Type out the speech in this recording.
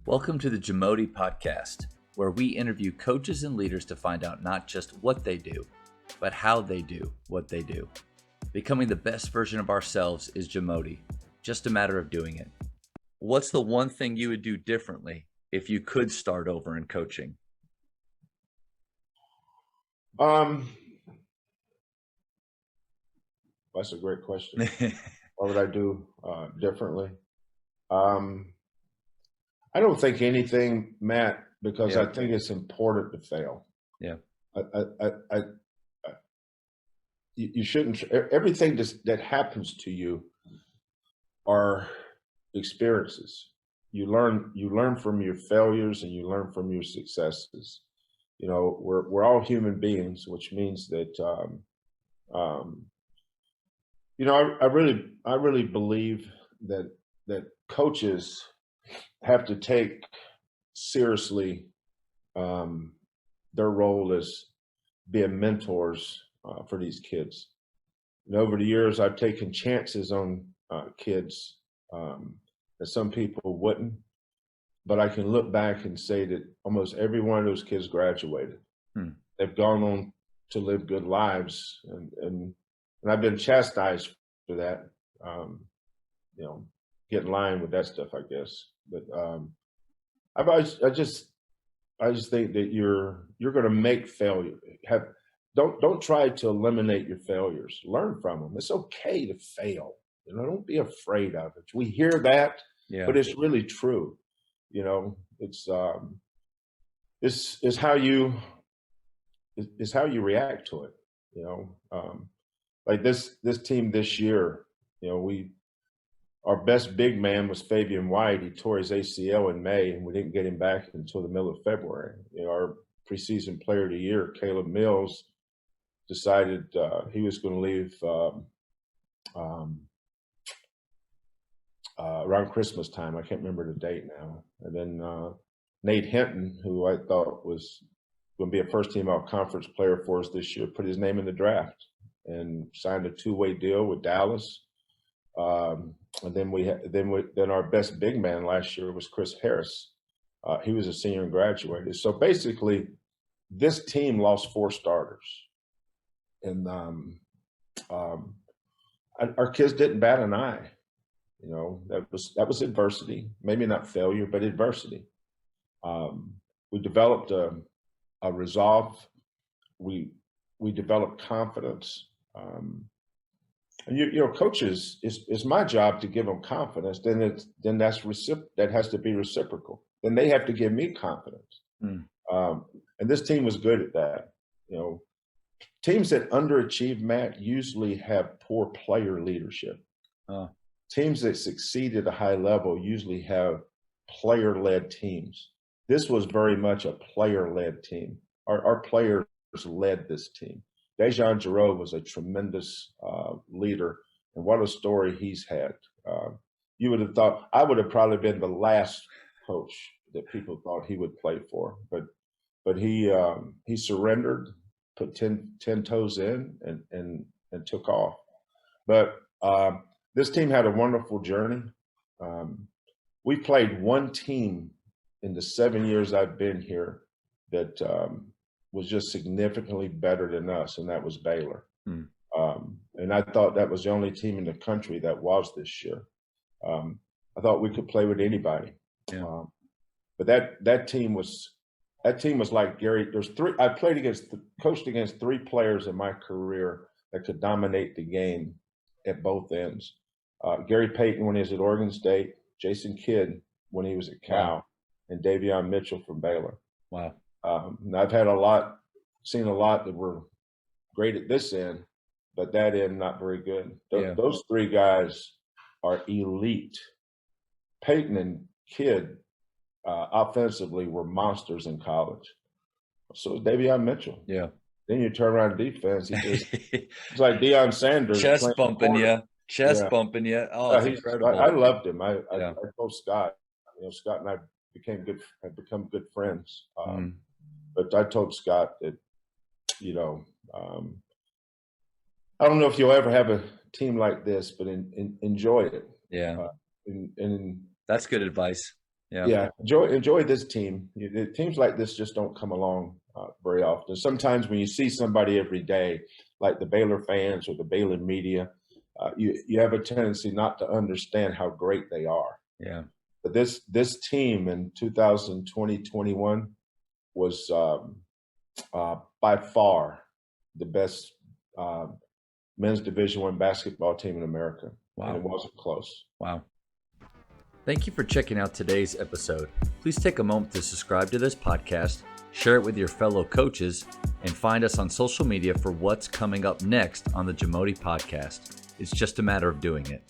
Welcome to the JAMODI podcast, where we interview coaches and leaders to find out not just what they do, but how they do what they do. Becoming the best version of ourselves is JAMODI, just a matter of doing it. What's the one thing you would do differently if you could start over in coaching? That's a great question. What would I do differently? I don't think anything, Matt, because I think it's important to fail. Yeah. You shouldn't. Everything that happens to you are experiences. You learn from your failures and you learn from your successes. You know, we're all human beings, which means that you know, I really believe that coaches have to take seriously their role as being mentors for these kids. And over the years, I've taken chances on kids that some people wouldn't, but I can look back and say that almost every one of those kids graduated. They've gone on to live good lives, and I've been chastised for that. You know, get in line with that stuff, I guess. But I just think that you're going to make failure. Don't try to eliminate your failures. Learn from them. It's okay to fail. You know, don't be afraid of it. We hear that, but it's really true. You know, it's how you react to it. You know, like this team this year. You know, our best big man was Fabian White. He tore his ACL in May, and we didn't get him back until the middle of February. You know, our preseason player of the year, Caleb Mills, decided he was going to leave around Christmas time. I can't remember the date now. And then Nate Hinton, who I thought was going to be a first-team all-conference player for us this year, put his name in the draft and signed a two-way deal with Dallas. And then our best big man last year was Chris Harris. He was a senior and graduated. So basically, this team lost 4 starters, and our kids didn't bat an eye. You know, that was adversity. Maybe not failure, but adversity. We developed a resolve. We developed confidence. And you know, coaches, it's my job to give them confidence. Then that has to be reciprocal. Then they have to give me confidence. And this team was good at that. You know, teams that underachieve, Matt, usually have poor player leadership. Teams that succeed at a high level usually have player-led teams. This was very much a player-led team. Our players led this team. Dejan Giroux was a tremendous leader, and what a story he's had. You would have thought I would have probably been the last coach that people thought he would play for, but he surrendered, put 10 toes in, and took off. But this team had a wonderful journey. We played one team in the 7 years I've been here that was just significantly better than us, and that was Baylor. And I thought that was the only team in the country that was this year. I thought we could play with anybody. But that team was like Gary. I coached against 3 players in my career that could dominate the game at both ends. Gary Payton when he was at Oregon State, Jason Kidd when he was at Cal, and Davion Mitchell from Baylor. Wow. And I've had seen a lot that were great at this end, but that end not very good. Those 3 guys are elite. Peyton and Kidd offensively were monsters in college. So was Davion Mitchell. Yeah. Then you turn around defense, it's like Deion Sanders. Chest bumping you. Oh, it's incredible. I loved him. I told Scott, you know, Scott and I have become good friends. But I told Scott that, you know, I don't know if you'll ever have a team like this, but enjoy it. Yeah. And that's good advice. Yeah, enjoy this team. Teams like this just don't come along very often. Sometimes when you see somebody every day, like the Baylor fans or the Baylor media, you have a tendency not to understand how great they are. Yeah. But this team in 2020-21 was by far the best men's Division I basketball team in America. Wow. And it wasn't close. Wow. Thank you for checking out today's episode. Please take a moment to subscribe to this podcast, share it with your fellow coaches, and find us on social media for what's coming up next on the JAMODI podcast. It's just a matter of doing it.